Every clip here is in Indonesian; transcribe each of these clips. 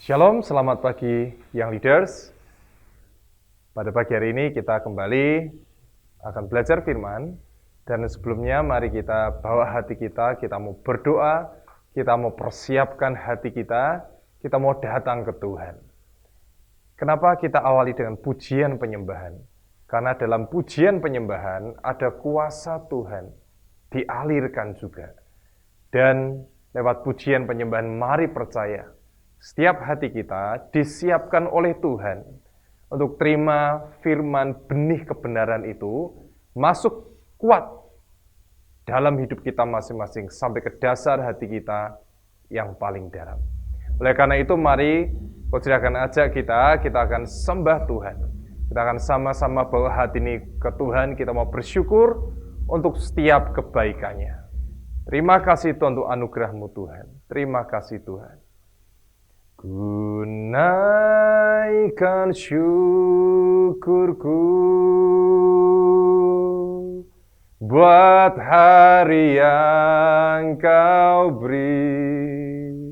Shalom, selamat pagi Young Leaders. Pada pagi hari ini kita kembali akan belajar firman. Dan sebelumnya mari kita bawa hati kita mau berdoa, kita mau persiapkan hati kita mau datang ke Tuhan. Kenapa kita awali dengan pujian penyembahan? Karena dalam pujian penyembahan ada kuasa Tuhan dialirkan juga. Dan lewat pujian penyembahan mari percaya, setiap hati kita disiapkan oleh Tuhan untuk terima firman benih kebenaran itu masuk kuat dalam hidup kita masing-masing sampai ke dasar hati kita yang paling dalam. Oleh karena itu mari Coach akan ajak kita akan sembah Tuhan. Kita akan sama-sama bawa hati ini ke Tuhan, kita mau bersyukur untuk setiap kebaikannya. Terima kasih Tuhan untuk anugerah-Mu Tuhan. Terima kasih Tuhan. Ku naikkan syukurku buat hari yang Kau beri,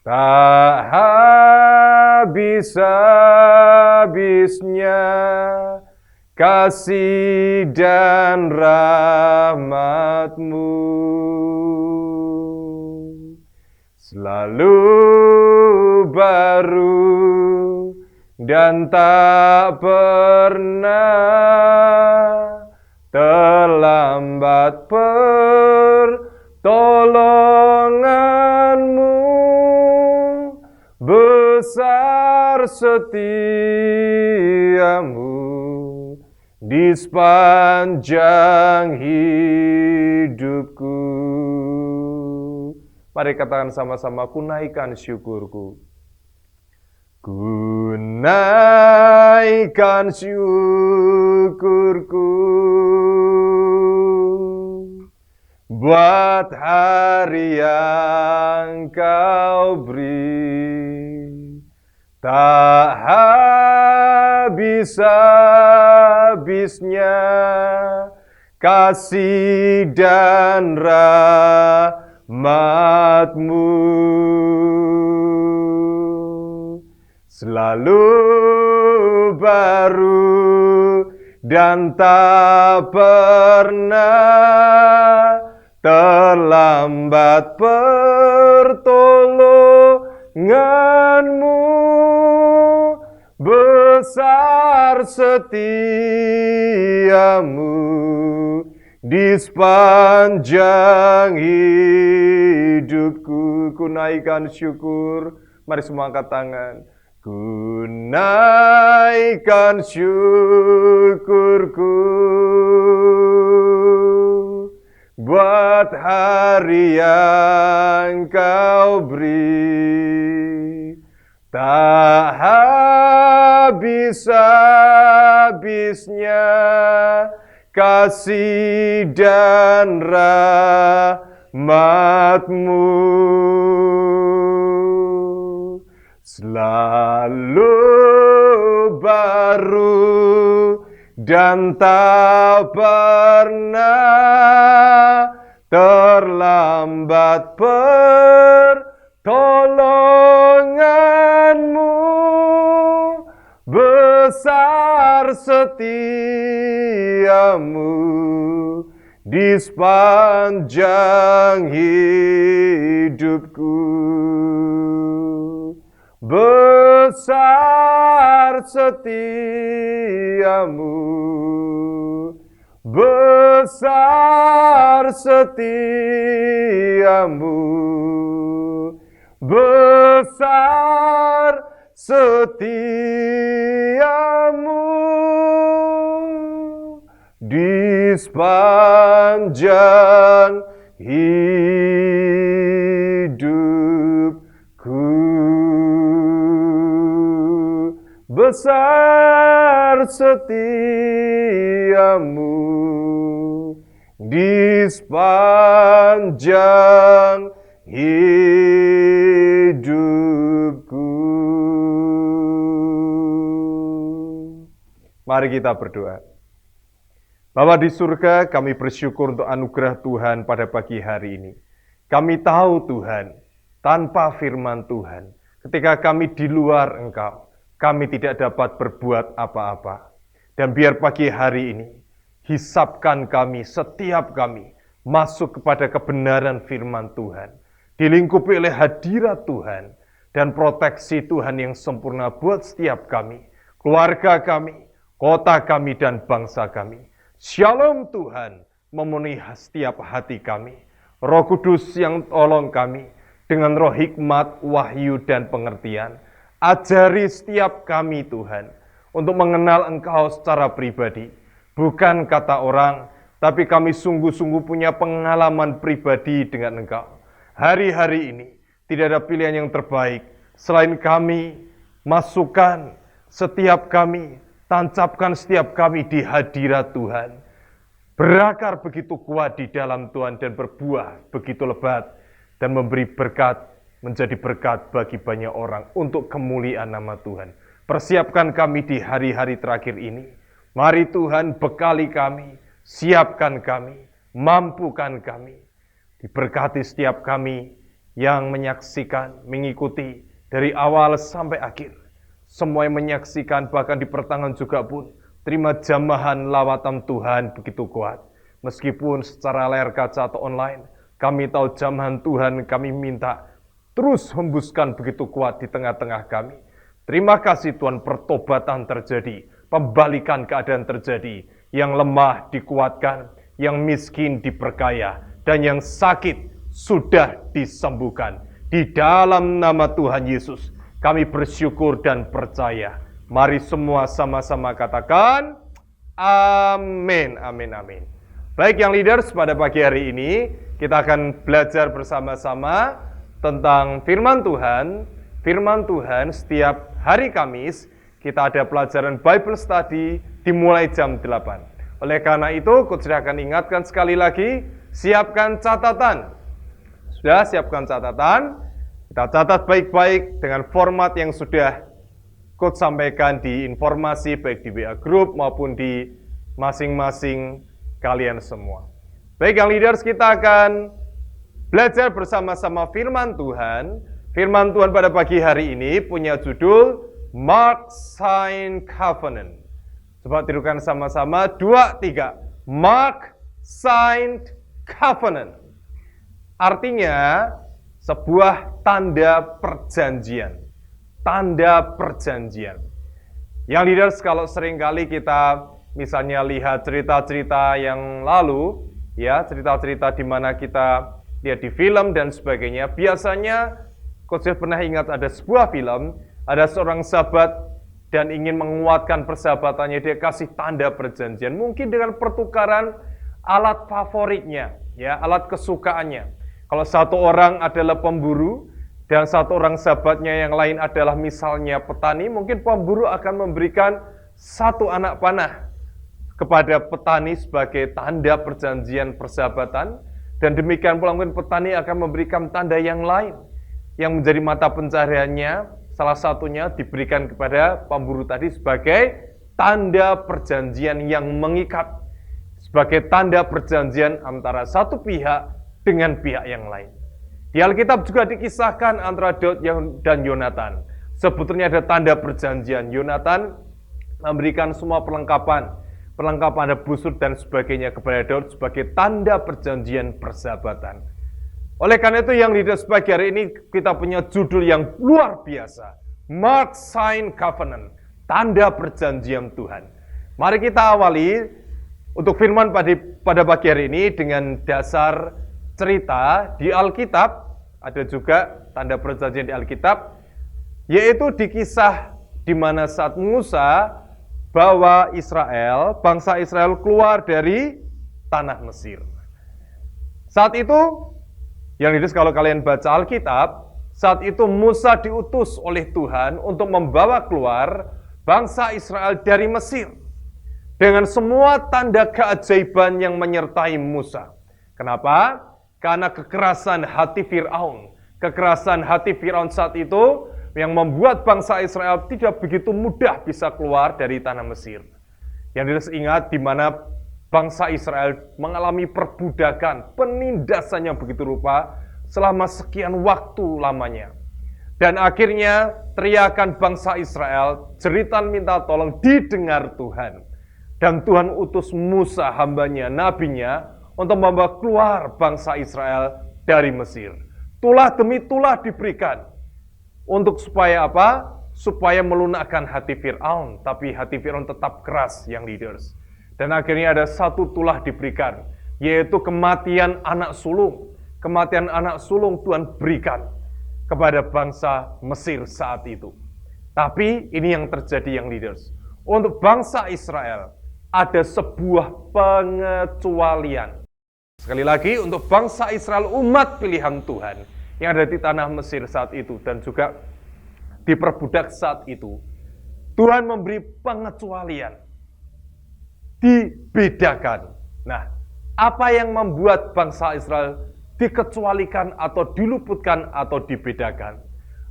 tak habis-habisnya kasih dan rahmat-Mu. Selalu baru dan tak pernah terlambat pertolongan-Mu. Besar setia-Mu di sepanjang hidupku. Mari katakan sama-sama, ku naikkan syukurku. Ku naikkan syukurku buat hari yang Kau beri, tak habis-habisnya kasih dan rahmat-Mu. Selalu baru dan tak pernah terlambat pertolongan-Mu. Besar setia-Mu di sepanjang hidupku. Ku naikkan syukur. Mari semua angkat tangan. Ku naikkan syukurku buat hari yang Kau beri, tak habis-habisnya kasih dan rahmat-Mu. Selalu baru dan tak pernah terlambat pertolongan-Mu. Besar setia-Mu di sepanjang hidupku. Besar setia-Mu, besar setia-Mu, besar setia-Mu di sepanjang hidupku. Besar setia-Mu di sepanjang hidupku. Mari kita berdoa. Bapa di surga, kami bersyukur untuk anugerah Tuhan pada pagi hari ini. Kami tahu Tuhan, tanpa firman Tuhan, ketika kami di luar Engkau, kami tidak dapat berbuat apa-apa. Dan biar pagi hari ini, hisapkan kami, setiap kami, masuk kepada kebenaran firman Tuhan. Dilingkupi oleh hadirat Tuhan, dan proteksi Tuhan yang sempurna buat setiap kami, keluarga kami, kota kami, dan bangsa kami. Shalom Tuhan, memenuhi setiap hati kami. Roh Kudus yang tolong kami, dengan roh hikmat, wahyu, dan pengertian. Ajari setiap kami Tuhan, untuk mengenal Engkau secara pribadi. Bukan kata orang, tapi kami sungguh-sungguh punya pengalaman pribadi dengan Engkau. Hari-hari ini, tidak ada pilihan yang terbaik. Selain kami, masukkan setiap kami, tancapkan setiap kami di hadirat Tuhan. Berakar begitu kuat di dalam Tuhan dan berbuah begitu lebat. Dan memberi berkat, menjadi berkat bagi banyak orang untuk kemuliaan nama Tuhan. Persiapkan kami di hari-hari terakhir ini. Mari Tuhan bekali kami, siapkan kami, mampukan kami. Diberkati setiap kami yang menyaksikan, mengikuti dari awal sampai akhir. Semua yang menyaksikan bahkan di pertengahan juga pun terima jamahan lawatan Tuhan begitu kuat. Meskipun secara layar kaca atau online, kami tahu jamahan Tuhan kami minta terus hembuskan begitu kuat di tengah-tengah kami. Terima kasih Tuhan, pertobatan terjadi, pembalikan keadaan terjadi. Yang lemah dikuatkan, yang miskin diperkaya, dan yang sakit sudah disembuhkan. Di dalam nama Tuhan Yesus, kami bersyukur dan percaya. Mari semua sama-sama katakan, amin, amin, amin. Baik yang leaders, pada pagi hari ini, kita akan belajar bersama-sama tentang firman Tuhan. Firman Tuhan setiap hari Kamis, kita ada pelajaran Bible Study dimulai jam 8. Oleh karena itu, Coach akan ingatkan sekali lagi, siapkan catatan. Sudah siapkan catatan, kita catat baik-baik dengan format yang sudah Coach sampaikan di informasi, baik di WA Group maupun di masing-masing kalian semua. Baik yang leaders, kita akan belajar bersama-sama firman Tuhan. Firman Tuhan pada pagi hari ini punya judul Mark Sign Covenant. Coba tirukan sama-sama, 2, 3. Mark Sign Covenant. Artinya sebuah tanda perjanjian. Tanda perjanjian. Yang leaders, kalau seringkali kita misalnya lihat cerita-cerita yang lalu, ya, cerita-cerita di mana kita lihat di film dan sebagainya, biasanya Coach pernah ingat ada sebuah film, ada seorang sahabat dan ingin menguatkan persahabatannya, dia kasih tanda perjanjian, mungkin dengan pertukaran alat favoritnya, ya, alat kesukaannya. Kalau satu orang adalah pemburu dan satu orang sahabatnya yang lain adalah misalnya petani, mungkin pemburu akan memberikan satu anak panah kepada petani sebagai tanda perjanjian persahabatan, dan demikian pula mungkin petani akan memberikan tanda yang lain yang menjadi mata pencahariannya, salah satunya diberikan kepada pemburu tadi sebagai tanda perjanjian yang mengikat, sebagai tanda perjanjian antara satu pihak dengan pihak yang lain. Di Alkitab juga dikisahkan antara Daud dan Yonatan. Sebetulnya ada tanda perjanjian. Yonatan memberikan semua perlengkapan ada busur dan sebagainya kepada Daud sebagai tanda perjanjian persahabatan. Oleh karena itu yang leaders pagi hari ini kita punya judul yang luar biasa. Mark Sign Covenant, tanda perjanjian Tuhan. Mari kita awali untuk firman pada pagi hari ini dengan dasar cerita di Alkitab. Ada juga tanda perjanjian di Alkitab, yaitu di kisah di mana saat Musa bawa bangsa Israel keluar dari tanah Mesir. Saat itu, yang leaders kalau kalian baca Alkitab, saat itu Musa diutus oleh Tuhan untuk membawa keluar bangsa Israel dari Mesir dengan semua tanda keajaiban yang menyertai Musa. Kenapa? Karena kekerasan hati Firaun. Kekerasan hati Firaun saat itu yang membuat bangsa Israel tidak begitu mudah bisa keluar dari tanah Mesir. Yang harus ingat di mana bangsa Israel mengalami perbudakan, penindasan yang begitu rupa selama sekian waktu lamanya. Dan akhirnya teriakan bangsa Israel, jeritan minta tolong didengar Tuhan. Dan Tuhan utus Musa hambanya, nabinya, untuk membawa keluar bangsa Israel dari Mesir. Tulah demi tulah diberikan. Untuk supaya apa? Supaya melunakkan hati Fir'aun. Tapi hati Fir'aun tetap keras, yang leaders. Dan akhirnya ada satu tulah diberikan, yaitu kematian anak sulung. Kematian anak sulung Tuhan berikan kepada bangsa Mesir saat itu. Tapi ini yang terjadi, yang leaders. Untuk bangsa Israel ada sebuah pengecualian. Sekali lagi, untuk bangsa Israel, umat pilihan Tuhan yang ada di tanah Mesir saat itu dan juga diperbudak saat itu, Tuhan memberi pengecualian. Dibedakan. Nah, apa yang membuat bangsa Israel dikecualikan atau diluputkan atau dibedakan?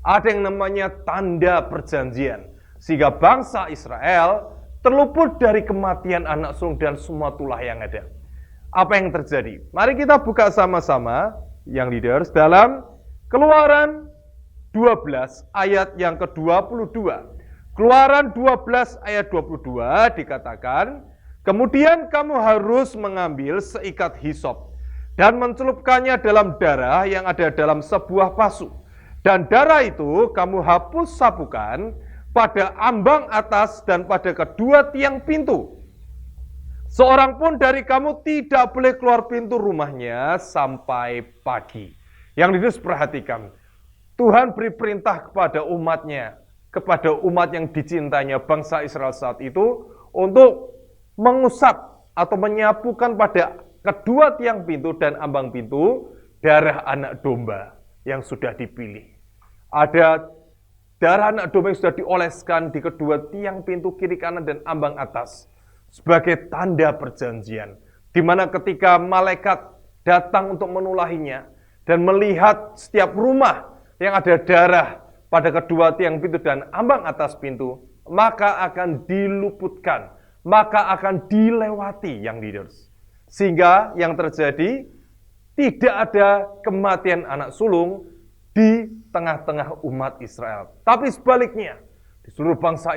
Ada yang namanya tanda perjanjian. Sehingga bangsa Israel terluput dari kematian anak sulung dan semua tulah yang ada. Apa yang terjadi? Mari kita buka sama-sama, yang leaders, dalam Keluaran 12 ayat yang ke-22. Keluaran 12 ayat 22 dikatakan, kemudian kamu harus mengambil seikat hisop dan mencelupkannya dalam darah yang ada dalam sebuah pasu. Dan darah itu kamu hapus sapukan pada ambang atas dan pada kedua tiang pintu. Seorang pun dari kamu tidak boleh keluar pintu rumahnya sampai pagi. Yang leaders, perhatikan. Tuhan beri perintah kepada umatnya, kepada umat yang dicintainya, bangsa Israel saat itu, untuk mengusap atau menyapukan pada kedua tiang pintu dan ambang pintu darah anak domba yang sudah dipilih. Ada darah anak domba yang sudah dioleskan di kedua tiang pintu kiri kanan dan ambang atas sebagai tanda perjanjian, di mana ketika malaikat datang untuk menulahinya dan melihat setiap rumah yang ada darah pada kedua tiang pintu dan ambang atas pintu, maka akan diluputkan, maka akan dilewati, yang leaders. Sehingga yang terjadi, tidak ada kematian anak sulung di tengah-tengah umat Israel. Tapi sebaliknya, di seluruh bangsa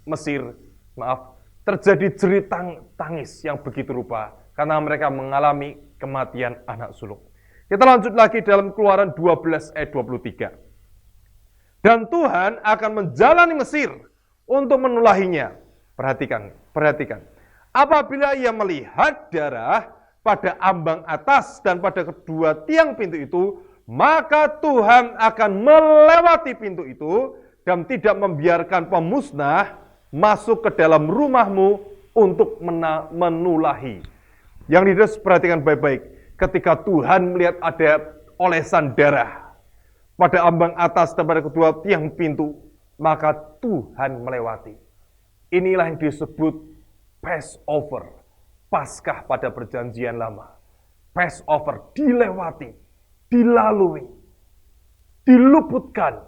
Mesir, terjadi jerit tangis yang begitu rupa, karena mereka mengalami kematian anak sulung. Kita lanjut lagi dalam Keluaran 12 ayat 23. Dan Tuhan akan menjalani Mesir untuk menulahinya. Perhatikan. Apabila ia melihat darah pada ambang atas dan pada kedua tiang pintu itu, maka Tuhan akan melewati pintu itu dan tidak membiarkan pemusnah masuk ke dalam rumahmu untuk menulahi. Yang leaders, perhatikan baik-baik. Ketika Tuhan melihat ada olesan darah pada ambang atas dan pada kedua tiang pintu, maka Tuhan melewati. Inilah yang disebut Passover, Paskah pada perjanjian lama. Passover, dilewati, dilalui, diluputkan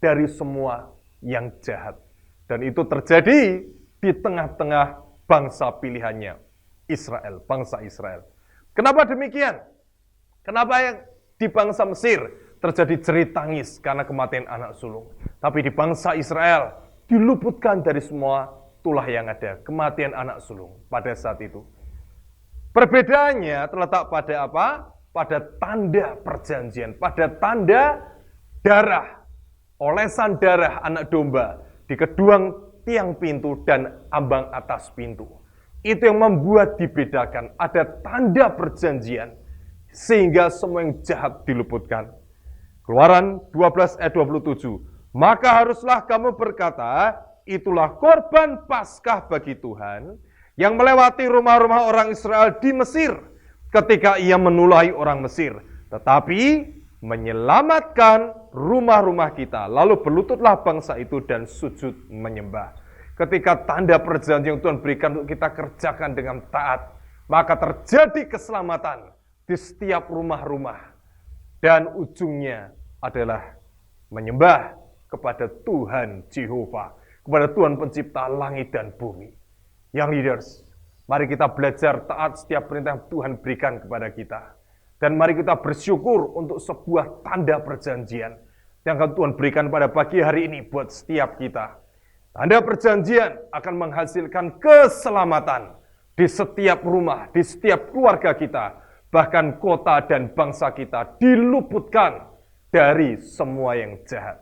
dari semua yang jahat. Dan itu terjadi di tengah-tengah bangsa pilihannya, Israel, bangsa Israel. Kenapa demikian? Kenapa yang di bangsa Mesir terjadi jerit tangis karena kematian anak sulung? Tapi di bangsa Israel diluputkan dari semua tulah yang ada, kematian anak sulung pada saat itu. Perbedaannya terletak pada apa? Pada tanda perjanjian, pada tanda darah, olesan darah anak domba di kedua tiang pintu dan ambang atas pintu. Itu yang membuat dibedakan, ada tanda perjanjian, sehingga semua yang jahat diluputkan. Keluaran 12 ayat 27. Maka haruslah kamu berkata, itulah korban Paskah bagi Tuhan, yang melewati rumah-rumah orang Israel di Mesir, ketika ia menulahi orang Mesir, tetapi menyelamatkan rumah-rumah kita. Lalu berlututlah bangsa itu dan sujud menyembah. Ketika tanda perjanjian yang Tuhan berikan untuk kita kerjakan dengan taat, maka terjadi keselamatan di setiap rumah-rumah. Dan ujungnya adalah menyembah kepada Tuhan Jehovah, kepada Tuhan pencipta langit dan bumi. Yang leaders, mari kita belajar taat setiap perintah yang Tuhan berikan kepada kita. Dan mari kita bersyukur untuk sebuah tanda perjanjian. yang akan Tuhan berikan pada pagi hari ini buat setiap kita. Tanda perjanjian akan menghasilkan keselamatan di setiap rumah, di setiap keluarga kita, bahkan kota dan bangsa kita diluputkan dari semua yang jahat.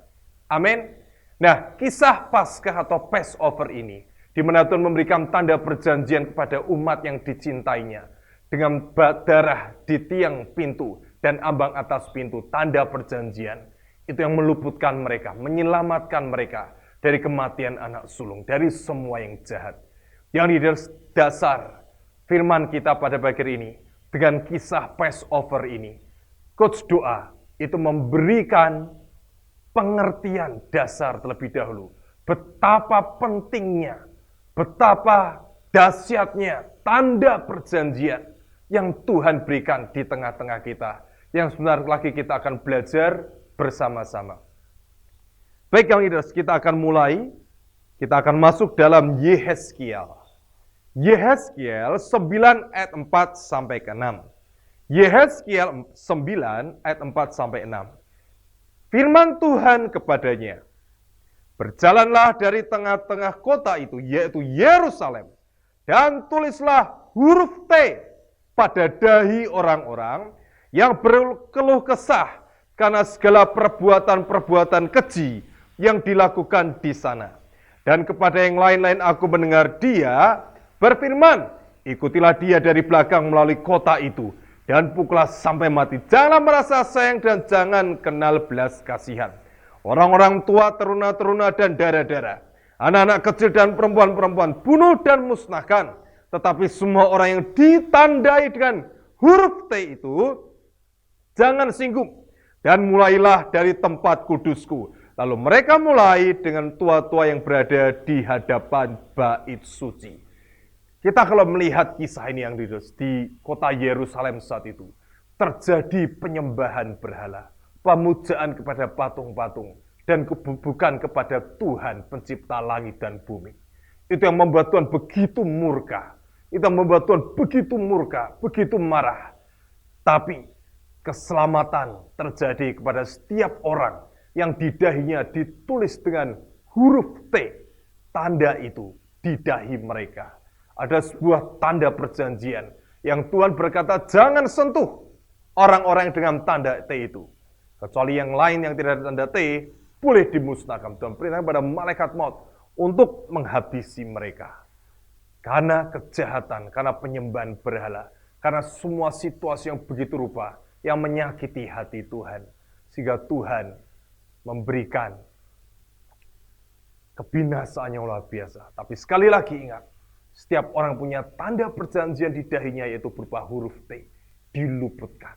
Amin. Nah, kisah Paskah atau Passover ini, di mana Tuhan memberikan tanda perjanjian kepada umat yang dicintainya, dengan darah di tiang pintu dan ambang atas pintu, tanda perjanjian. Itu yang meluputkan mereka, menyelamatkan mereka dari kematian anak sulung, dari semua yang jahat. Yang di dasar firman kita pada pagi ini, dengan kisah Passover ini, Coach Doa itu memberikan pengertian dasar terlebih dahulu. Betapa pentingnya, betapa dahsyatnya tanda perjanjian yang Tuhan berikan di tengah-tengah kita. Yang sebentar lagi kita akan belajar bersama-sama. Baik yang leaders, kita akan mulai. Kita akan masuk dalam Yehezkiel. Yehezkiel 9 ayat 4 sampai ke 6. Yehezkiel 9 ayat 4 sampai 6. Firman Tuhan kepadanya, berjalanlah dari tengah-tengah kota itu, yaitu Yerusalem, dan tulislah huruf T pada dahi orang-orang yang berkeluh kesah karena segala perbuatan-perbuatan keji yang dilakukan di sana. Dan kepada yang lain-lain aku mendengar dia berfirman, ikutilah dia dari belakang melalui kota itu, dan pukullah sampai mati. Janganlah merasa sayang dan jangan kenal belas kasihan. Orang-orang tua, teruna-teruna, dan darah-darah, anak-anak kecil dan perempuan-perempuan, bunuh dan musnahkan. Tetapi semua orang yang ditandai dengan huruf T itu, jangan singgung. Dan mulailah dari tempat kudusku. Lalu mereka mulai dengan tua-tua yang berada di hadapan bait suci. Kita kalau melihat kisah ini yang di kota Yerusalem saat itu, terjadi penyembahan berhala, pemujaan kepada patung-patung, dan bukan kepada Tuhan pencipta langit dan bumi. Itu yang membuat Tuhan begitu murka. Itu yang membuat Tuhan begitu murka, begitu marah. Tapi keselamatan terjadi kepada setiap orang yang di dahinya ditulis dengan huruf T. Tanda itu di dahi mereka. Ada sebuah tanda perjanjian yang Tuhan berkata jangan sentuh orang-orang dengan tanda T itu. Kecuali yang lain yang tidak ada tanda T, boleh dimusnahkan. Tuhan perintahkan pada malaikat maut untuk menghabisi mereka. Karena kejahatan, karena penyembahan berhala, karena semua situasi yang begitu rupa, yang menyakiti hati Tuhan. Sehingga Tuhan memberikan kebinasaan yang luar biasa. Tapi sekali lagi ingat, setiap orang punya tanda perjanjian di dahinya, yaitu berupa huruf T, diluputkan.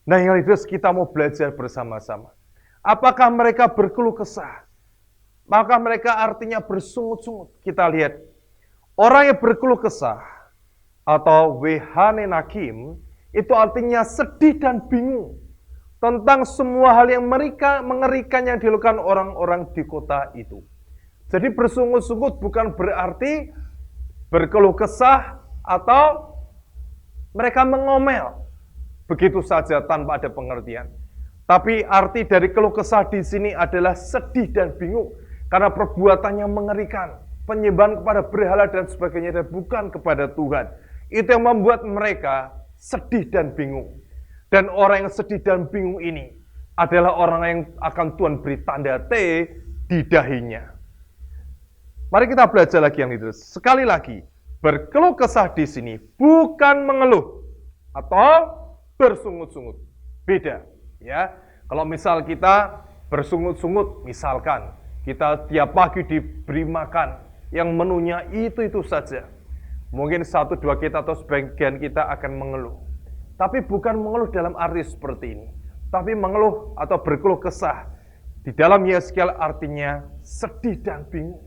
Nah, yang leaders, kita mau belajar bersama-sama. Apakah mereka berkeluh kesah? Maka mereka artinya bersungut-sungut. Kita lihat, orang yang berkeluh kesah, atau wehane nakim, itu artinya sedih dan bingung tentang semua hal yang mengerikan yang dilakukan orang-orang di kota itu. Jadi bersungut-sungut bukan berarti berkeluh kesah atau mereka mengomel begitu saja tanpa ada pengertian. Tapi arti dari keluh kesah di sini adalah sedih dan bingung karena perbuatannya mengerikan, penyembahan kepada berhala dan sebagainya, dan bukan kepada Tuhan. Itu yang membuat mereka sedih dan bingung. Dan orang yang sedih dan bingung ini adalah orang yang akan Tuhan beri tanda T di dahinya. Mari kita belajar lagi yang itu. Sekali lagi, berkeluh kesah di sini bukan mengeluh atau bersungut-sungut. Beda, ya. Kalau misal kita bersungut-sungut, misalkan kita tiap pagi diberi makan yang menunya itu saja. Mungkin 1-2 kita atau sebagian kita akan mengeluh. Tapi bukan mengeluh dalam arti seperti ini. Tapi mengeluh atau berkeluh kesah. Di dalam Yehezkiel artinya sedih dan bingung.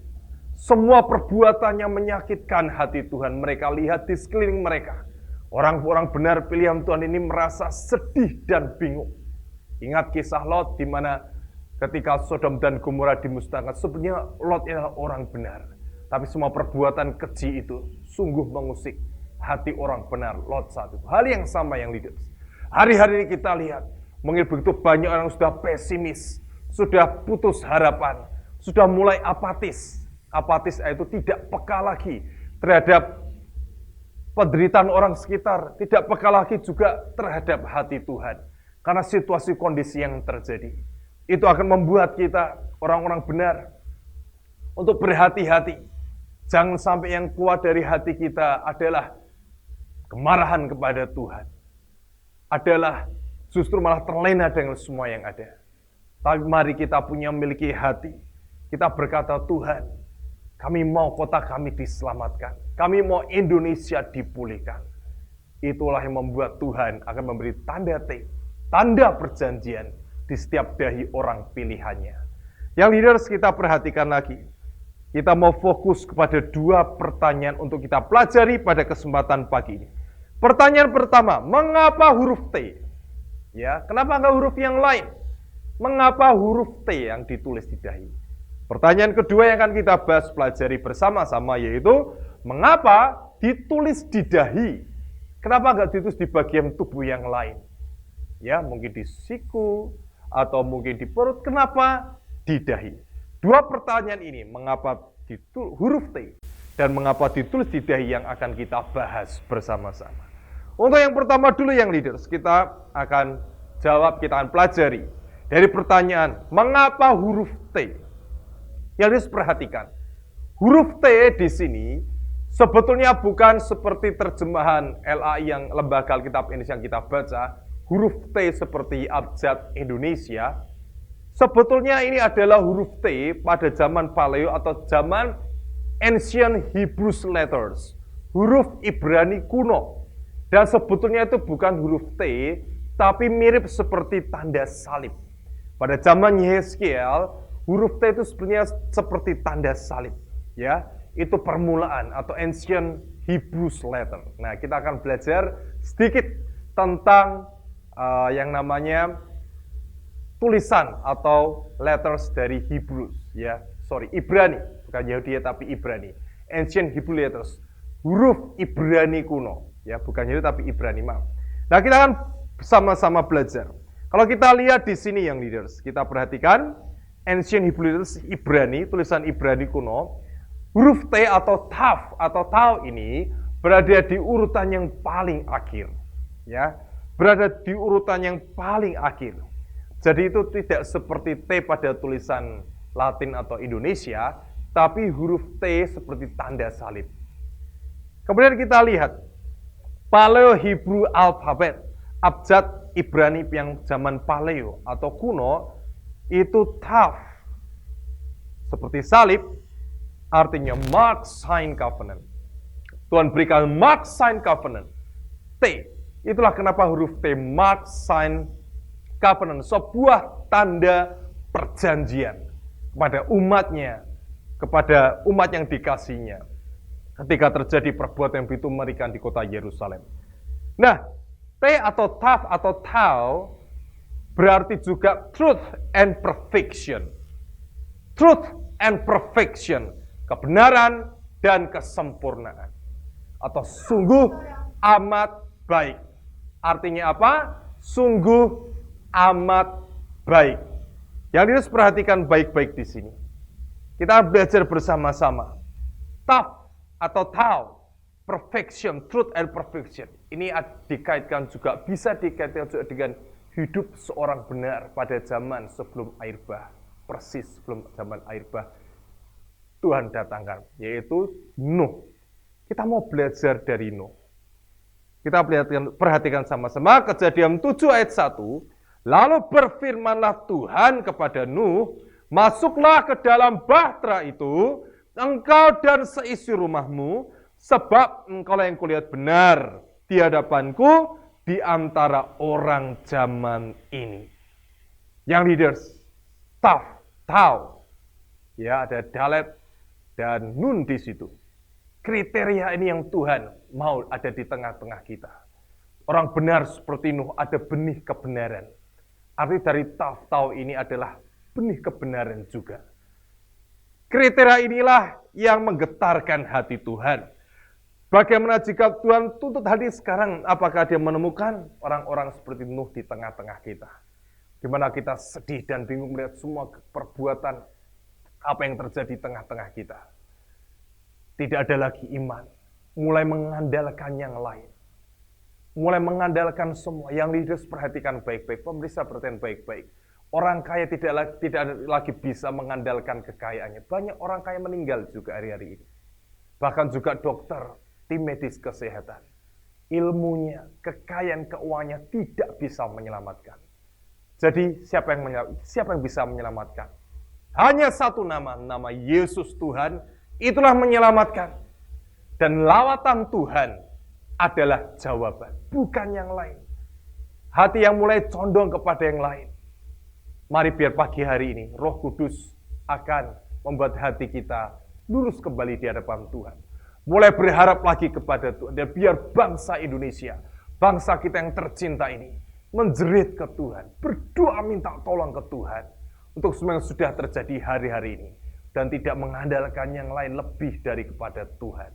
Semua perbuatannya menyakitkan hati Tuhan. Mereka lihat di sekeliling mereka. Orang-orang benar pilihan Tuhan ini merasa sedih dan bingung. Ingat kisah Lot di mana ketika Sodom dan Gomora dimusnahkan. Sebenarnya Lot adalah orang benar. Tapi semua perbuatan keji itu sungguh mengusik hati orang benar Lot saat itu. Hal yang sama yang leaders. Hari-hari ini kita lihat, mungkin begitu banyak orang sudah pesimis, sudah putus harapan, sudah mulai apatis. Apatis itu tidak peka lagi terhadap penderitaan orang sekitar, tidak peka lagi juga terhadap hati Tuhan. Karena situasi kondisi yang terjadi. Itu akan membuat kita, orang-orang benar, untuk berhati-hati. Jangan sampai yang keluar dari hati kita adalah kemarahan kepada Tuhan. Adalah justru malah terlena dengan semua yang ada. Tapi mari kita memiliki hati. Kita berkata, Tuhan, kami mau kota kami diselamatkan. Kami mau Indonesia dipulihkan. Itulah yang membuat Tuhan akan memberi tanda T, tanda perjanjian di setiap dahi orang pilihannya. Yang leaders kita perhatikan lagi. Kita mau fokus kepada dua pertanyaan untuk kita pelajari pada kesempatan pagi ini. Pertanyaan pertama, mengapa huruf T? Ya, kenapa enggak huruf yang lain? Mengapa huruf T yang ditulis di dahi? Pertanyaan kedua yang akan kita bahas pelajari bersama-sama yaitu mengapa ditulis di dahi? Kenapa enggak ditulis di bagian tubuh yang lain? Ya, mungkin di siku atau mungkin di perut. Kenapa di dahi? Dua pertanyaan ini, mengapa huruf T dan mengapa ditulis di dahi yang akan kita bahas bersama-sama. Untuk yang pertama dulu yang leaders, kita akan jawab, kita akan pelajari dari pertanyaan, mengapa huruf T? Yang harus perhatikan, huruf T di sini sebetulnya bukan seperti terjemahan LAI yang Lembaga Alkitab Indonesia yang kita baca, huruf T seperti abjad Indonesia. Sebetulnya ini adalah huruf T pada zaman Paleo atau zaman Ancient Hebrew Letters, huruf Ibrani kuno. Dan sebetulnya itu bukan huruf T, tapi mirip seperti tanda salib. Pada zaman Yehezkiel, huruf T itu sebenarnya seperti tanda salib. Ya, itu permulaan atau Ancient Hebrew Letter. Nah, kita akan belajar sedikit tentang yang namanya tulisan atau letters dari Hebrew, Ibrani, bukan Yahudi tapi Ibrani. Ancient Hebrew letters, huruf Ibrani kuno, ya, bukan Yahudi tapi Ibrani, maaf. Nah, kita akan sama-sama belajar. Kalau kita lihat di sini yang leaders, kita perhatikan Ancient Hebrew letters Ibrani, tulisan Ibrani kuno, huruf T atau Tav atau Tau ini berada di urutan yang paling akhir, ya, berada di urutan yang paling akhir. Jadi itu tidak seperti T pada tulisan Latin atau Indonesia, tapi huruf T seperti tanda salib. Kemudian kita lihat Paleo Hebrew Alphabet, abjad Ibrani yang zaman Paleo atau kuno, itu Tav seperti salib, artinya Mark Sign Covenant. Tuhan berikan Mark Sign Covenant, T. Itulah kenapa huruf T, Mark Sign Covenant, sebuah tanda perjanjian kepada umatnya, kepada umat yang dikasihnya ketika terjadi perbuatan yang begitu mengerikan di kota Yerusalem. Nah, T atau Tav atau Tau berarti juga truth and perfection. Truth and perfection, kebenaran dan kesempurnaan. Atau sungguh amat baik. Artinya apa? Sungguh amat baik. Yang harus perhatikan baik-baik di sini. Kita belajar bersama-sama. Tav atau Tau, perfection, truth and perfection. Ini dikaitkan juga, bisa dikaitkan juga dengan hidup seorang benar pada zaman sebelum air bah. Persis sebelum zaman air bah Tuhan datangkan, yaitu Nuh. Kita mau belajar dari Nuh. Kita perhatikan sama-sama Kejadian 7 ayat 1. Lalu berfirmanlah Tuhan kepada Nuh, masuklah ke dalam bahtera itu, engkau dan seisi rumahmu, sebab engkau yang kulihat benar di hadapanku di antara orang zaman ini. Yang leaders, Tav, Tau, ya, ada Dalet dan Nun di situ. Kriteria ini yang Tuhan mau ada di tengah-tengah kita. Orang benar seperti Nuh, ada benih kebenaran. Arti dari Tav, Tau ini adalah benih kebenaran juga. Kriteria inilah yang menggetarkan hati Tuhan. Bagaimana jika Tuhan tuntut hati sekarang, apakah dia menemukan orang-orang seperti Nuh di tengah-tengah kita? di mana kita sedih dan bingung melihat semua perbuatan apa yang terjadi di tengah-tengah kita. Tidak ada lagi iman, mulai mengandalkan yang lain. Mulai mengandalkan semua. Yang leaders perhatikan baik-baik, pemerintah perhatikan baik-baik. Orang kaya tidak lagi bisa mengandalkan kekayaannya. Banyak orang kaya meninggal juga hari-hari ini. Bahkan juga dokter, tim medis kesehatan. Ilmunya, kekayaan keuangannya tidak bisa menyelamatkan. Jadi siapa yang bisa menyelamatkan? Hanya satu nama Yesus Tuhan, itulah menyelamatkan. Dan lawatan Tuhan adalah jawaban, bukan yang lain. Hati yang mulai condong kepada yang lain. Mari biar pagi hari ini Roh Kudus akan membuat hati kita lurus kembali di hadapan Tuhan. Mulai berharap lagi kepada Tuhan. Dan biar bangsa Indonesia, bangsa kita yang tercinta ini, menjerit ke Tuhan. Berdoa minta tolong ke Tuhan. Untuk semua yang sudah terjadi hari-hari ini. Dan tidak mengandalkan yang lain lebih dari kepada Tuhan.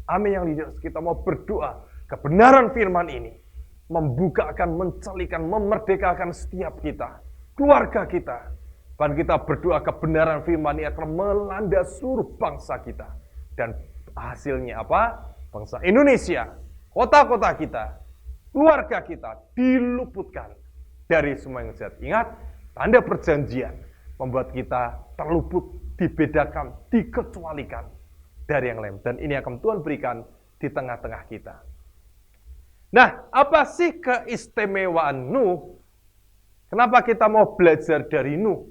Amin yang leaders, kita mau berdoa kebenaran firman ini membukakan, mencelikan, memerdekakan setiap kita, keluarga kita. Dan kita berdoa kebenaran firman ini akan melanda seluruh bangsa kita. Dan hasilnya apa? Bangsa Indonesia, kota-kota kita, keluarga kita diluputkan dari semua yang jahat. Ingat, tanda perjanjian membuat kita terluput, dibedakan, dikecualikan dari yang lain. Dan ini akan Tuhan berikan di tengah-tengah kita. Nah, apa sih keistimewaan Nuh? Kenapa kita mau belajar dari Nuh?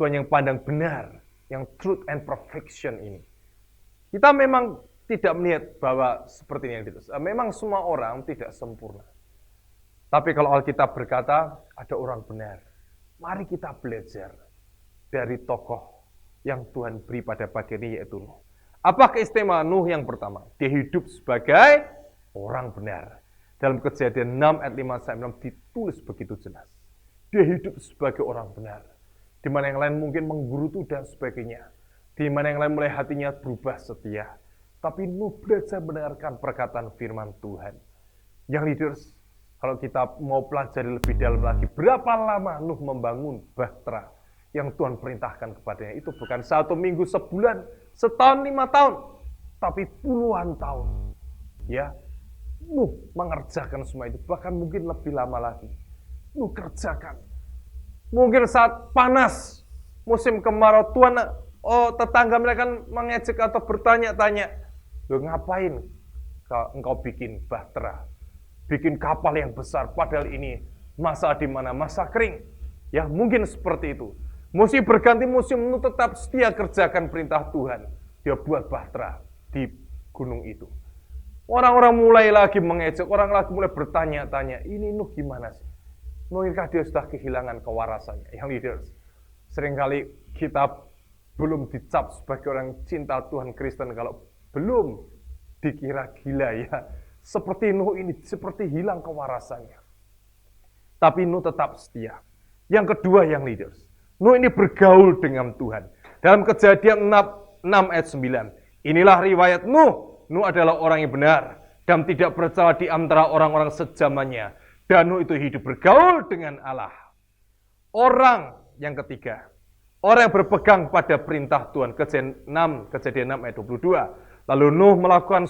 Tuhan yang pandang benar, yang truth and perfection ini. Kita memang tidak melihat bahwa seperti ini yang ditulis. Memang semua orang tidak sempurna. Tapi kalau Alkitab berkata, ada orang benar. Mari kita belajar dari tokoh yang Tuhan beri pada pagi ini, yaitu Nuh. Apa keistimewaan Nuh yang pertama? Dia hidup sebagai orang benar. Dalam Kejadian 6 ayat 5-6 ditulis begitu jelas. Dia hidup sebagai orang benar. Di mana yang lain mungkin menggerutu dan sebagainya. Di mana yang lain mulai hatinya berubah setia. Tapi Nuh belajar mendengarkan perkataan firman Tuhan. Yang leaders, kalau kita mau pelajari lebih dalam lagi, berapa lama Nuh membangun bahtera yang Tuhan perintahkan kepadanya? Itu bukan 1 minggu, sebulan, setahun, 5 tahun, tapi puluhan tahun. Ya, Nuh mengerjakan semua itu, bahkan mungkin lebih lama lagi. Nuh kerjakan. Mungkin saat panas, musim kemarau, Tuhan, tetangga mereka kan mengejek atau bertanya-tanya, "Loh, ngapain engkau bikin bahtera? Bikin kapal yang besar, padahal ini masa di mana? Masa kering." Ya, mungkin seperti itu. Musim berganti musim, Nuh tetap setia kerjakan perintah Tuhan. Dia buat bahtera di gunung itu. Orang-orang mulai lagi mengejek, orang lagi mulai bertanya-tanya, ini Nuh gimana sih? Mungkinkah dia sudah kehilangan kewarasannya? Yang leaders, seringkali kita belum dicap sebagai orang cinta Tuhan Kristen kalau belum dikira gila ya. Seperti Nuh ini, seperti hilang kewarasannya. Tapi Nuh tetap setia. Yang kedua yang leaders, Nuh ini bergaul dengan Tuhan. Dalam Kejadian 6 ayat 9. Inilah riwayat Nuh. Nuh adalah orang yang benar dan tidak bercela di antara orang-orang sejamannya. Dan Nuh itu hidup bergaul dengan Allah. Orang yang ketiga. Orang yang berpegang pada perintah Tuhan. Kejadian 6 ayat 22. Lalu Nuh melakukan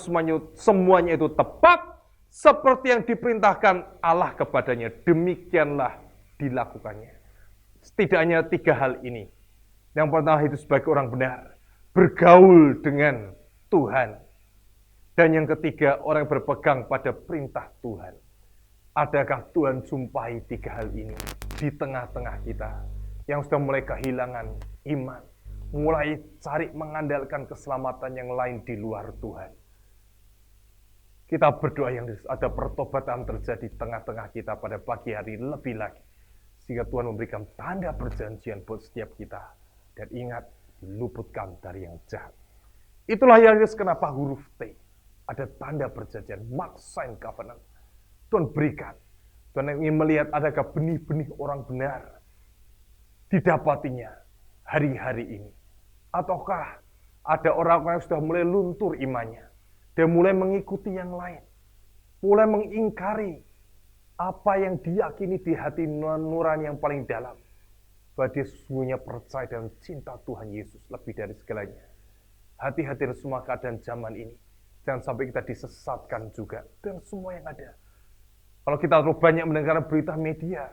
semuanya itu tepat seperti yang diperintahkan Allah kepadanya. Demikianlah dilakukannya. Setidaknya 3 hal ini. Yang pertama itu sebagai orang benar. Bergaul dengan Tuhan. Dan yang ketiga, orang yang berpegang pada perintah Tuhan. Adakah Tuhan jumpai 3 hal ini di tengah-tengah kita? Yang sudah mulai kehilangan iman. Mulai cari mengandalkan keselamatan yang lain di luar Tuhan. Kita berdoa yang ada pertobatan terjadi di tengah-tengah kita pada pagi hari lebih lagi. Sehingga Tuhan memberikan tanda perjanjian buat setiap kita. Dan ingat, diluputkan dari yang jahat. Itulah yang kenapa huruf T. Ada tanda perjanjian, mark, sign, covenant. Tuhan berikan. Tuhan ingin melihat adakah benih-benih orang benar didapatinya hari-hari ini. Ataukah ada orang-orang yang sudah mulai luntur imannya. Dia mulai mengikuti yang lain. Mulai mengingkari Apa yang diyakini di hati nurani yang paling dalam. Bahwa dia sesungguhnya percaya dan cinta Tuhan Yesus lebih dari segalanya. Hati-hati dalam semua keadaan zaman ini. Jangan sampai kita disesatkan juga dengan semua yang ada. Kalau kita terlalu banyak mendengar berita media,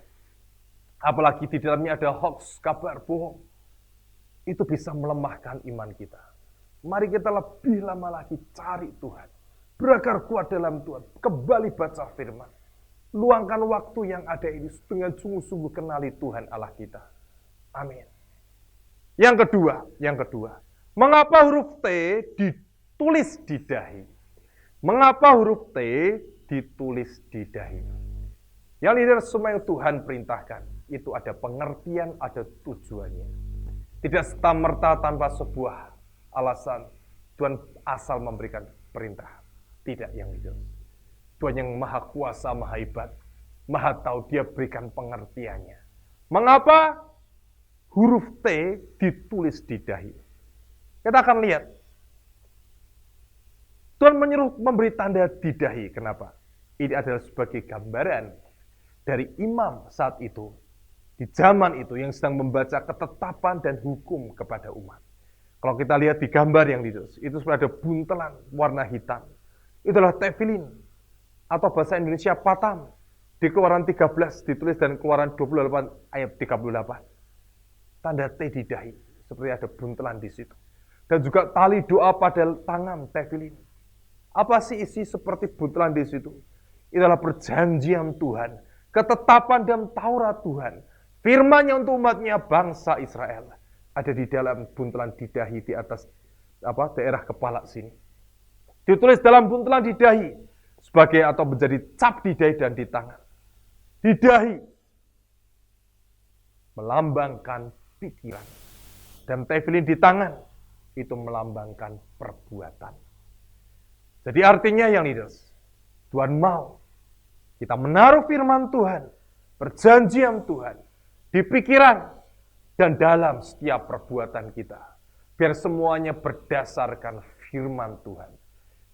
apalagi di dalamnya ada hoax, kabar bohong, itu bisa melemahkan iman kita. Mari kita lebih lama lagi cari Tuhan. Berakar kuat dalam Tuhan. Kembali baca firman. Luangkan waktu yang ada ini dengan sungguh-sungguh kenali Tuhan Allah kita. Amin. Yang kedua. Mengapa huruf T ditulis di dahi? Mengapa huruf T ditulis di dahi? Yang leader semua yang Tuhan perintahkan, itu ada pengertian, ada tujuannya. Tidak serta-merta tanpa sebuah alasan Tuhan asal memberikan perintah. Tidak yang leader. Tuhan yang maha kuasa, maha hebat, maha tahu, dia berikan pengertiannya. Mengapa huruf T ditulis di dahi? Kita akan lihat. Tuhan menyuruh memberi tanda di dahi. Kenapa? Ini adalah sebagai gambaran dari imam saat itu, di zaman itu yang sedang membaca ketetapan dan hukum kepada umat. Kalau kita lihat di gambar yang itu sudah ada buntelan warna hitam. Itulah tefilin. Atau bahasa Indonesia patam. Di Keluaran 13 ditulis dan Keluaran 28 ayat 38. Tanda T di dahi. Seperti ada buntelan di situ. Dan juga tali doa pada tangan tefilin. Apa sih isi seperti buntelan di situ? Itulah perjanjian Tuhan. Ketetapan dan Taurat Tuhan. Firman-Nya untuk umatnya bangsa Israel. Ada di dalam buntelan di dahi di atas daerah kepala sini. Ditulis dalam buntelan di dahi. Sebagai atau menjadi cap di dahi dan di tangan. Di dahi melambangkan pikiran. Dan tefilin di tangan itu melambangkan perbuatan. Jadi artinya yang leaders, Tuhan mau kita menaruh firman Tuhan, perjanjian Tuhan di pikiran dan dalam setiap perbuatan kita. Biar semuanya berdasarkan firman Tuhan.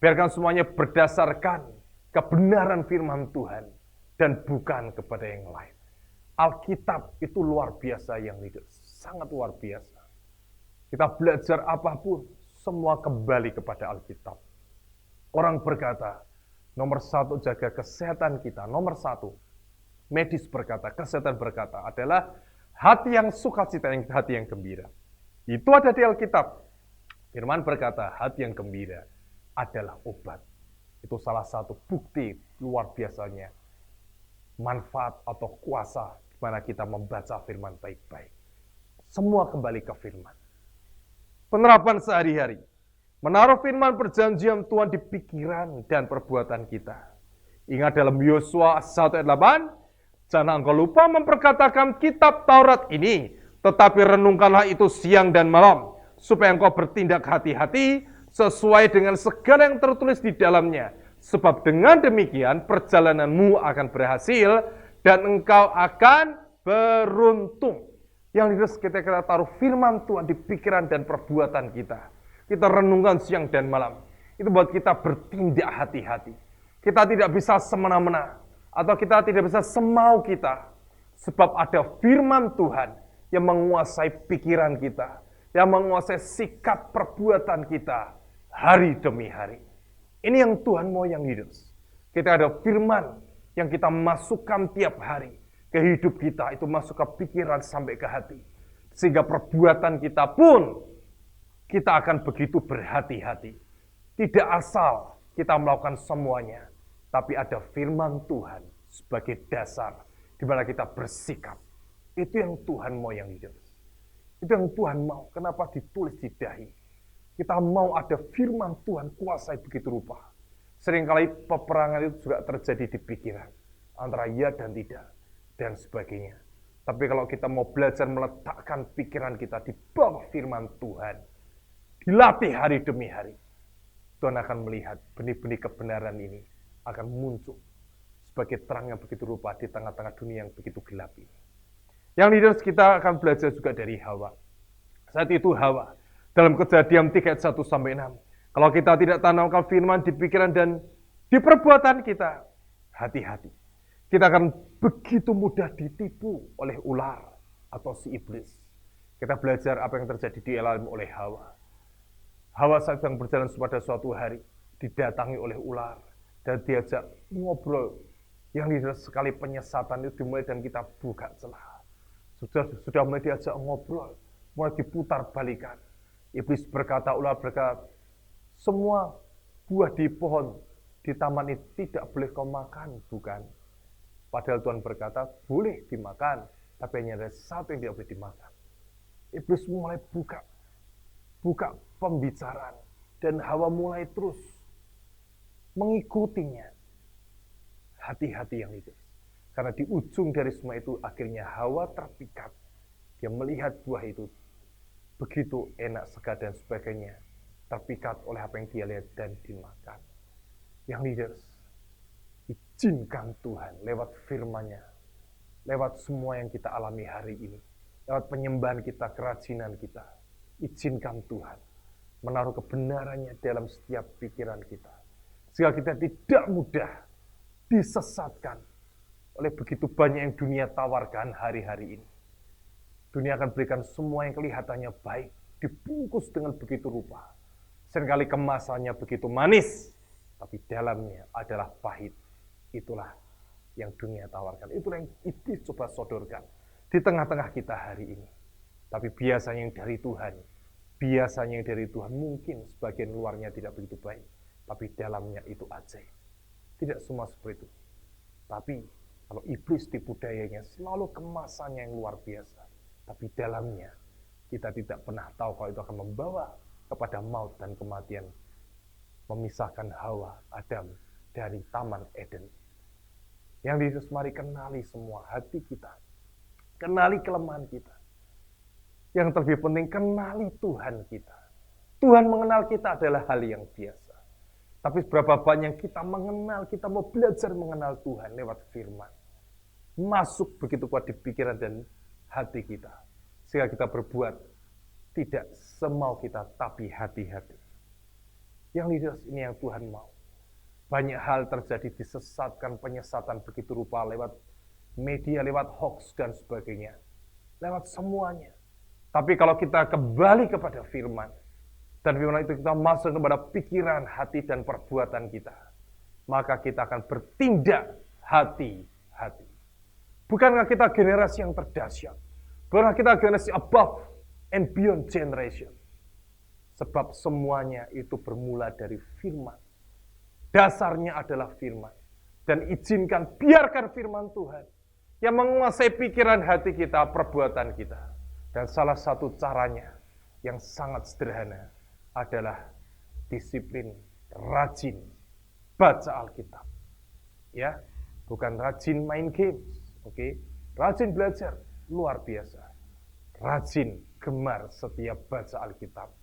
Biarkan semuanya berdasarkan kebenaran firman Tuhan dan bukan kepada yang lain. Alkitab itu luar biasa yang leaders, sangat luar biasa. Kita belajar apapun, semua kembali kepada Alkitab. Orang berkata, nomor satu jaga kesehatan kita, nomor satu. Medis berkata, kesehatan berkata adalah hati yang sukacita, hati yang gembira. Itu ada di Alkitab. Firman berkata, hati yang gembira adalah obat. Itu salah satu bukti luar biasanya. Manfaat atau kuasa di mana kita membaca firman baik-baik. Semua kembali ke firman. Penerapan sehari-hari. Menaruh firman perjanjian Tuhan di pikiran dan perbuatan kita. Ingat dalam Yosua 1 ayat 8, jangan engkau lupa memperkatakan kitab Taurat ini, tetapi renungkanlah itu siang dan malam, supaya engkau bertindak hati-hati sesuai dengan segala yang tertulis di dalamnya. Sebab dengan demikian perjalananmu akan berhasil dan engkau akan beruntung. Yang kita taruh firman Tuhan di pikiran dan perbuatan kita. Kita renungkan siang dan malam. Itu buat kita bertindak hati-hati. Kita tidak bisa semena-mena. Atau kita tidak bisa semau kita. Sebab ada firman Tuhan yang menguasai pikiran kita. Yang menguasai sikap perbuatan kita. Hari demi hari. Ini yang Tuhan mau yang hidup. Kita ada firman yang kita masukkan tiap hari. Ke hidup kita. Itu masuk ke pikiran sampai ke hati. Sehingga perbuatan kita pun kita akan begitu berhati-hati. Tidak asal kita melakukan semuanya. Tapi ada firman Tuhan sebagai dasar di mana kita bersikap. Itu yang Tuhan mau yang hidup. Itu yang Tuhan mau. Kenapa ditulis di dahi? Kita mau ada firman Tuhan kuasai begitu rupa. Seringkali peperangan itu juga terjadi di pikiran. Antara ya dan tidak. Dan sebagainya. Tapi kalau kita mau belajar meletakkan pikiran kita di bawah firman Tuhan. Dilatih hari demi hari. Tuhan akan melihat benih-benih kebenaran ini akan muncul sebagai terang yang begitu rupa di tengah-tengah dunia yang begitu gelap ini. Yang leaders kita akan belajar juga dari Hawa. Saat itu Hawa dalam Kejadian 3 ayat 1 sampai 6. Kalau kita tidak tanamkan firman di pikiran dan di perbuatan kita, hati-hati. Kita akan begitu mudah ditipu oleh ular atau si iblis. Kita belajar apa yang terjadi dialami oleh Hawa. Hawa sedang berjalan pada suatu hari, didatangi oleh ular, dan diajak ngobrol. Yang sekali penyesatan itu dimulai dan kita buka celah. Sudah mulai diajak ngobrol, mulai diputar balikan. Iblis berkata, ular berkata, semua buah di pohon di taman itu tidak boleh kau makan, bukan? Padahal Tuhan berkata, boleh dimakan, tapi hanya ada satu yang tidak boleh dimakan. Iblis mulai buka pembicaraan, dan Hawa mulai terus mengikutinya. Hati-hati yang itu. Karena di ujung dari semua itu, akhirnya Hawa terpikat. Dia melihat buah itu begitu enak, segar, dan sebagainya. Terpikat oleh apa yang dia lihat dan dimakan. Yang leaders, izinkan Tuhan lewat firman-Nya, lewat semua yang kita alami hari ini, lewat penyembahan kita, kerajinan kita, izinkan Tuhan menaruh kebenarannya dalam setiap pikiran kita. Sehingga kita tidak mudah disesatkan oleh begitu banyak yang dunia tawarkan hari-hari ini. Dunia akan berikan semua yang kelihatannya baik, dibungkus dengan begitu rupa. Seringkali kemasannya begitu manis, tapi dalamnya adalah pahit. Itulah yang dunia tawarkan. Itulah yang iblis coba sodorkan di tengah-tengah kita hari ini. Tapi biasanya yang dari Tuhan mungkin sebagian luarnya tidak begitu baik, tapi dalamnya itu ajaib. Tidak semua seperti itu. Tapi kalau iblis tipu dayanya selalu kemasannya yang luar biasa, tapi dalamnya kita tidak pernah tahu kalau itu akan membawa kepada maut dan kematian, memisahkan Hawa, Adam dari Taman Eden. Yang Yesus, mari kenali semua hati kita, kenali kelemahan kita. Yang terlebih penting, kenali Tuhan kita. Tuhan mengenal kita adalah hal yang biasa. Tapi seberapa banyak kita mengenal, kita mau belajar mengenal Tuhan lewat firman. Masuk begitu kuat di pikiran dan hati kita. Sehingga kita berbuat tidak semau kita, tapi hati-hati. Yang leaders, ini yang Tuhan mau. Banyak hal terjadi, disesatkan, penyesatan begitu rupa lewat media, lewat hoax dan sebagainya. Lewat semuanya. Tapi kalau kita kembali kepada firman, dan firman itu kita masuk kepada pikiran, hati, dan perbuatan kita, maka kita akan bertindak hati-hati. Bukankah kita generasi yang terdahsyat? Bukankah kita generasi above and beyond generation? Sebab semuanya itu bermula dari firman. Dasarnya adalah firman. Dan izinkan, biarkan firman Tuhan yang menguasai pikiran hati kita, perbuatan kita. Dan salah satu caranya yang sangat sederhana adalah disiplin, rajin baca Alkitab. Ya, bukan rajin main games, oke? Rajin belajar, luar biasa. Rajin, gemar setiap baca Alkitab.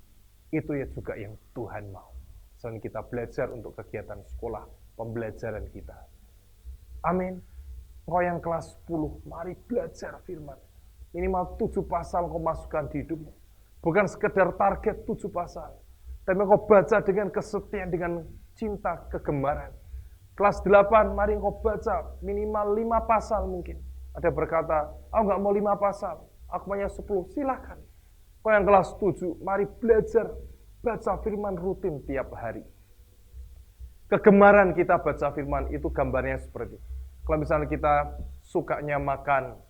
Itu ya juga yang Tuhan mau. Selain kita belajar untuk kegiatan sekolah, pembelajaran kita. Amin. Engkau yang kelas 10, mari belajar firman. Minimal 7 pasal kau masukkan di hidupmu. Bukan sekedar target 7 pasal. Tapi kau baca dengan kesetiaan, dengan cinta, kegemaran. Kelas 8, mari kau baca minimal 5 pasal mungkin. Ada berkata, aku nggak mau 5 pasal, aku maunya 10, silakan. Kau yang kelas 7, mari belajar baca firman rutin tiap hari. Kegemaran kita baca firman itu gambarnya seperti itu. Kalau misalnya kita sukanya makan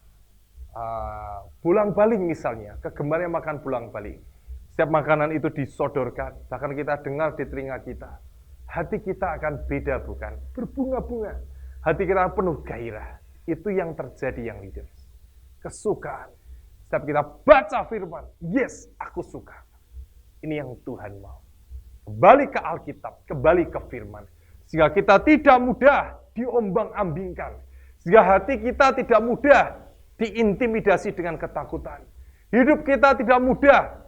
bulang-baling misalnya, kegemarannya makan bulang-baling. Setiap makanan itu disodorkan, bahkan kita dengar di telinga kita. Hati kita akan beda bukan? Berbunga-bunga. Hati kita penuh gairah. Itu yang terjadi yang leaders. Kesukaan. Setiap kita baca firman, yes, aku suka. Ini yang Tuhan mau. Kembali ke Alkitab, kembali ke firman. Sehingga kita tidak mudah diombang-ambingkan. Sehingga hati kita tidak mudah diintimidasi dengan ketakutan. Hidup kita tidak mudah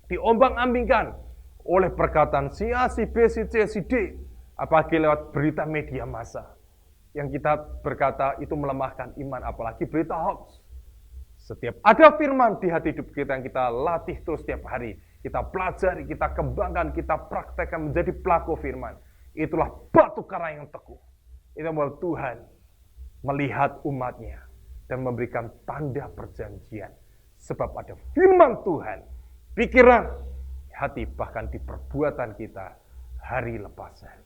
diombang-ambingkan oleh perkataan si A, si B, si C, si D. Apalagi lewat berita media massa. Yang kita berkata itu melemahkan iman, apalagi berita hoax. Setiap ada firman di hati hidup kita yang kita latih terus setiap hari. Kita pelajari, kita kembangkan, kita praktekkan menjadi pelaku firman. Itulah batu karang yang teguh. Itu bahwa Tuhan melihat umatnya dan memberikan tanda perjanjian. Sebab ada firman Tuhan, pikiran, hati, bahkan di perbuatan kita hari lepas hari.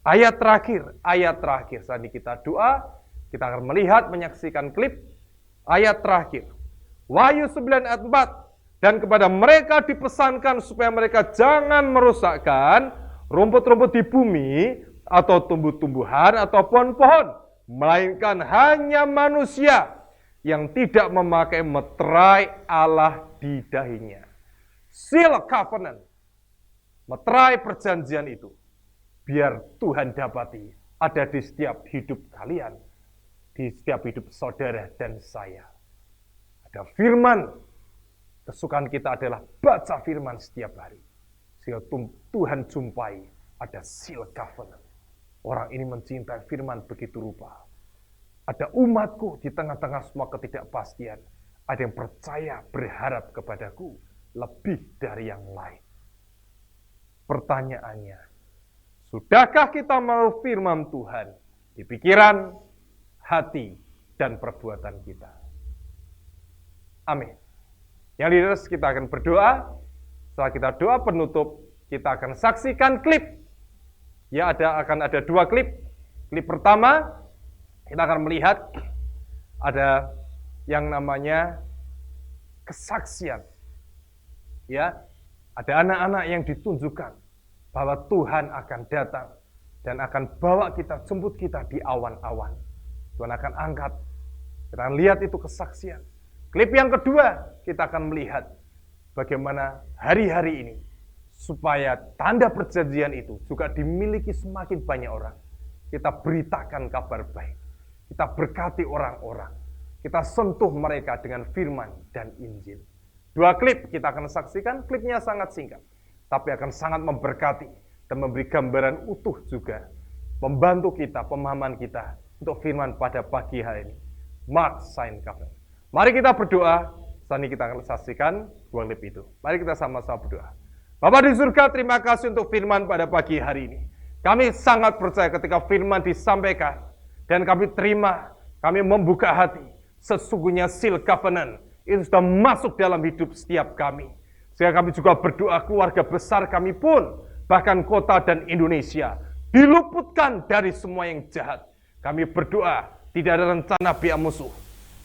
Ayat terakhir saat ini kita doa, kita akan melihat, menyaksikan klip ayat terakhir. Wahyu 9 ayat 4, dan kepada mereka dipesankan supaya mereka jangan merusakkan rumput-rumput di bumi, atau tumbuh-tumbuhan, atau pohon-pohon, melainkan hanya manusia yang tidak memakai meterai Allah di dahinya. Seal covenant, meterai perjanjian itu, biar Tuhan dapati ada di setiap hidup kalian, di setiap hidup saudara dan saya. Ada firman, kesukaan kita adalah baca firman setiap hari, sehingga Tuhan jumpai ada seal covenant. Orang ini mencintai firman begitu rupa. Ada umatku di tengah-tengah semua ketidakpastian. Ada yang percaya, berharap kepadaku lebih dari yang lain. Pertanyaannya, sudahkah kita mau firman Tuhan di pikiran, hati, dan perbuatan kita? Amin. Yang leaders, kita akan berdoa. Setelah kita doa penutup, kita akan saksikan klip. Ya, akan ada 2 klip. Klip pertama, kita akan melihat ada yang namanya kesaksian. Ya, ada anak-anak yang ditunjukkan bahwa Tuhan akan datang dan akan bawa kita, jemput kita di awan-awan. Tuhan akan angkat. Kita akan lihat itu kesaksian. Klip yang kedua, kita akan melihat bagaimana hari-hari ini supaya tanda perjanjian itu juga dimiliki semakin banyak orang. Kita beritakan kabar baik. Kita berkati orang-orang. Kita sentuh mereka dengan firman dan Injil. 2 klip kita akan saksikan, klipnya sangat singkat, tapi akan sangat memberkati dan memberi gambaran utuh juga. Membantu kita, pemahaman kita untuk firman pada pagi hari ini. Mark Sign Covenant. Mari kita berdoa, saat ini kita akan saksikan 2 klip itu. Mari kita sama-sama berdoa. Bapa di surga, terima kasih untuk firman pada pagi hari ini. Kami sangat percaya ketika firman disampaikan, dan kami terima, kami membuka hati. Sesungguhnya seal covenant itu sudah masuk dalam hidup setiap kami. Sehingga kami juga berdoa keluarga besar kami pun, bahkan kota dan Indonesia, diluputkan dari semua yang jahat. Kami berdoa, tidak ada rencana pihak musuh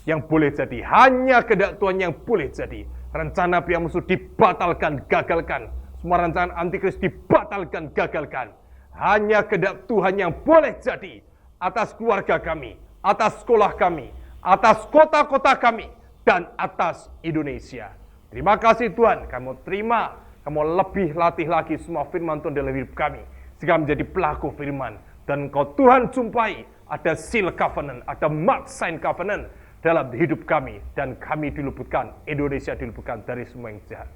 yang boleh jadi. Hanya kehendak Tuhan yang boleh jadi. Rencana pihak musuh dibatalkan, gagalkan. Semua rencana antikris dibatalkan, gagalkan. Hanya kehendak Tuhan yang boleh jadi. Atas keluarga kami, atas sekolah kami, atas kota-kota kami, dan atas Indonesia. Terima kasih Tuhan, kamu terima, kamu lebih latih lagi semua firman Tuhan dalam hidup kami, sehingga menjadi pelaku firman. Dan Engkau Tuhan jumpai, ada seal covenant, ada mark sign covenant dalam hidup kami, dan kami diluputkan, Indonesia diluputkan dari semua yang jahat.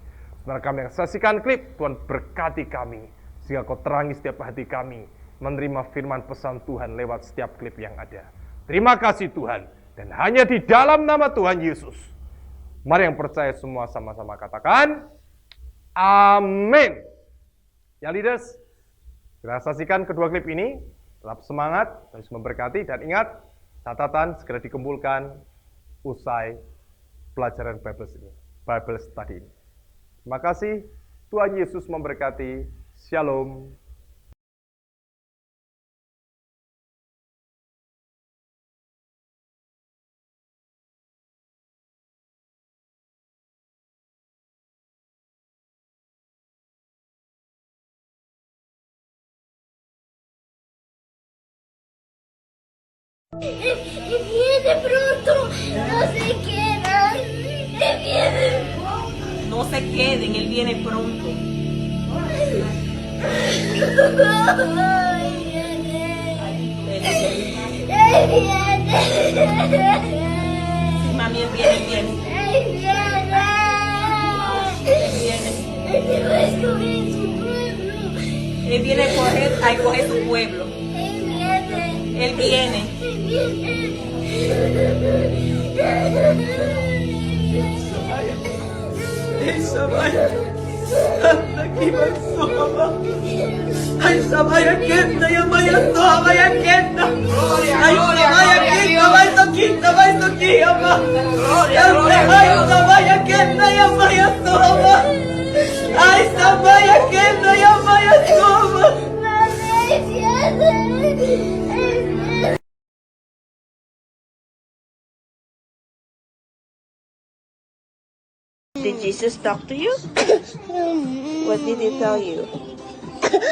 Sebenarnya kami yang saksikan klip, Tuhan berkati kami, sehingga Kau terangi setiap hati kami, menerima firman pesan Tuhan lewat setiap klip yang ada. Terima kasih Tuhan. Dan hanya di dalam nama Tuhan Yesus. Mari yang percaya semua sama-sama katakan, amin. Ya leaders, kita saksikan kedua klip ini. Tetap semangat, terus memberkati. Dan ingat, catatan segera dikumpulkan usai pelajaran Bible study ini. Terima kasih, Tuhan Yesus memberkati. Shalom. E viene pronto, no se quedan, e viene pronto. No se queden, Él viene pronto. Sí, mami, Él viene, Él viene. Él viene. Él va a escoger su pueblo. Él viene a escoger su pueblo. Él viene. Sabaya, anda aquí masoma. Ay, sabaya kenda, ya maya sabaya kenda. Ay, sabaya kenda. Did Jesus talk to you? What did he tell you?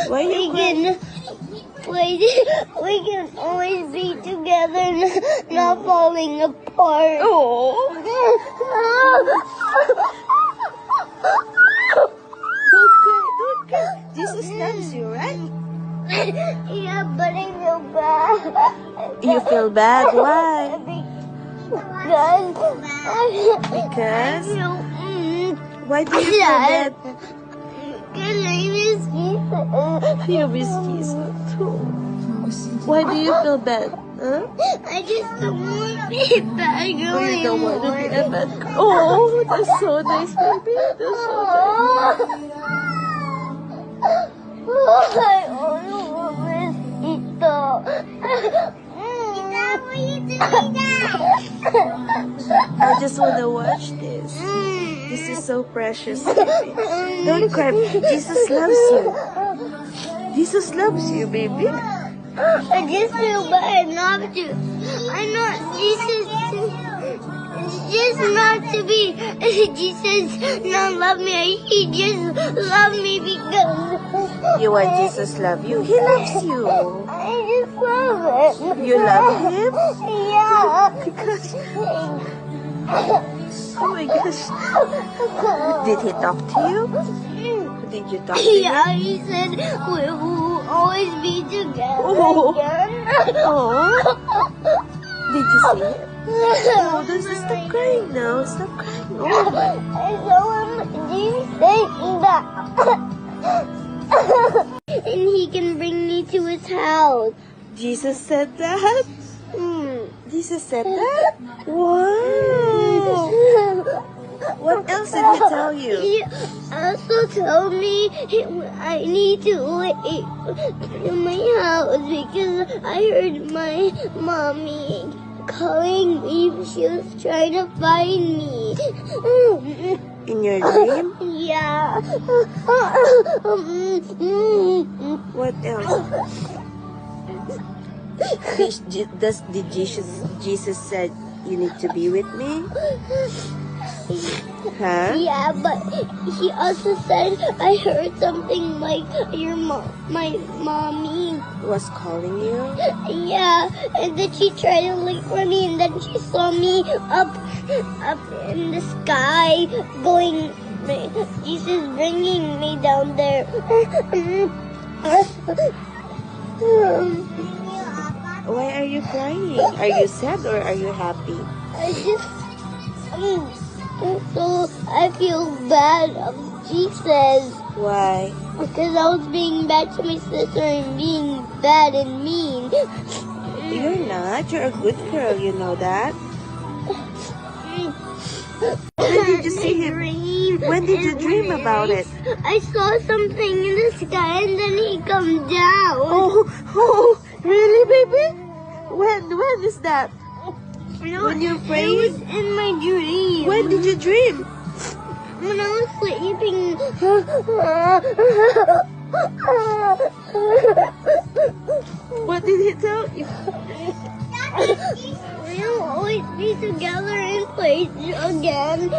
Why you crying? We can always be together, not falling apart. Oh, don't cry, don't cry. Jesus loves you, right? Yeah, but I feel bad. You feel bad? Why? Because Why do you feel bad? Because I miss Jesus. You miss Jesus too. Why do you feel bad? Huh? I just don't want to be a bad girl Oh, you don't want to be a anymore. bad girl. Oh, that's so nice, baby. That's so nice. I only want Miss Tito. Tita, what are you doing now? I just want to watch this. This is so precious, baby. Don't cry. Jesus loves you. Jesus loves you, baby. I just feel bad not to. I know Jesus. Just not to be. Jesus not love me. He just love me because. You want Jesus love you? He loves you. I just love him. You love him? Yeah. Because, oh my gosh. Did he talk to you? Did you talk to him? Yeah, he said we will always be together Oh. again. Oh. Did you see it? Oh, don't stop crying now. Stop crying. Oh my. I saw him. Jesus saying that. And he can bring me to his house. Jesus said that? Mm. Jesus said that? Wow. What else did he tell you? He also told me I need to wait in my house because I heard my mommy calling me. She was trying to find me. In your dream? Yeah. What else? Did Jesus said you need to be with me? Huh? Yeah, but he also said I heard something like my mommy. Was calling you? Yeah, and then she tried to look for me, and then she saw me up in the sky, going. Jesus bringing me down there. Why are you crying? Are you sad or are you happy? I just. So I feel bad of Jesus. Why? Because I was being bad to my sister and being bad and mean. You're not. You're a good girl. You know that. When did you see him? When did you dream about it? I saw something in the sky and then he come down. Oh, really, baby? When is that? No, when you it prayed? was in my dream. When did you dream? When I was sleeping. What did he tell you? We'll always be together and play again.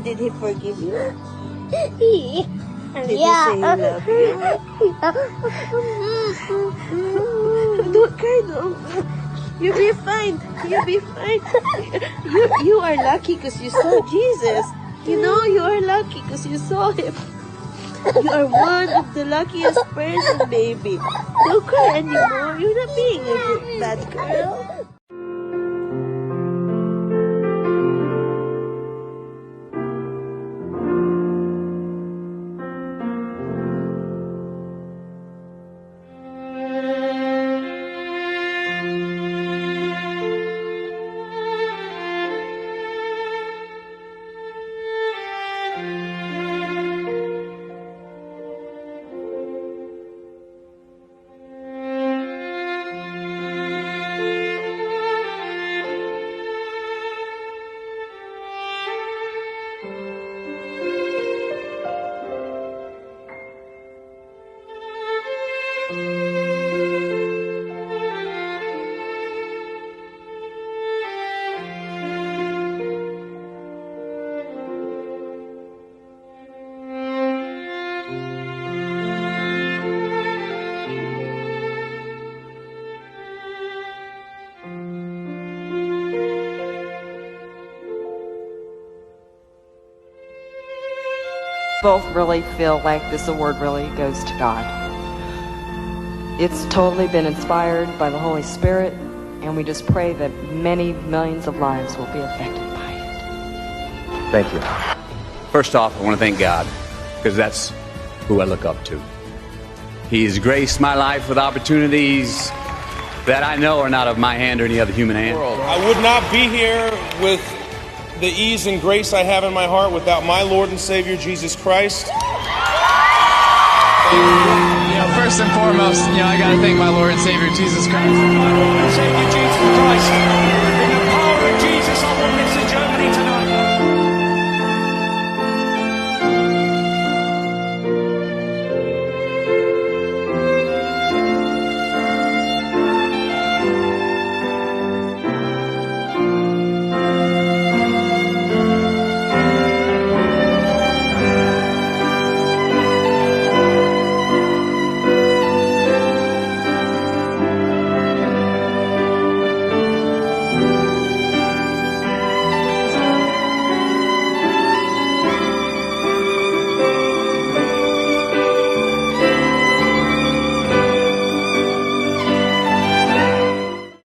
Did he forgive you? Did Yeah. he say he love you? Don't cry, no. You'll be fine. You'll be fine. You are lucky because you saw Jesus. You know you are lucky because you saw him. You are one of the luckiest person, baby. Don't cry anymore. You're not being a bad girl. both really feel like this award really goes to God. It's totally been inspired by the Holy Spirit, and we just pray that many millions of lives will be affected by it. Thank you. First off, I want to thank God, because that's who I look up to. He's graced my life with opportunities that I know are not of my hand or any other human hand. I would not be here with the ease and grace I have in my heart without my Lord and Savior, Jesus Christ. First and foremost, I got to thank my Lord and Savior, Jesus Christ. Savior, Jesus Christ.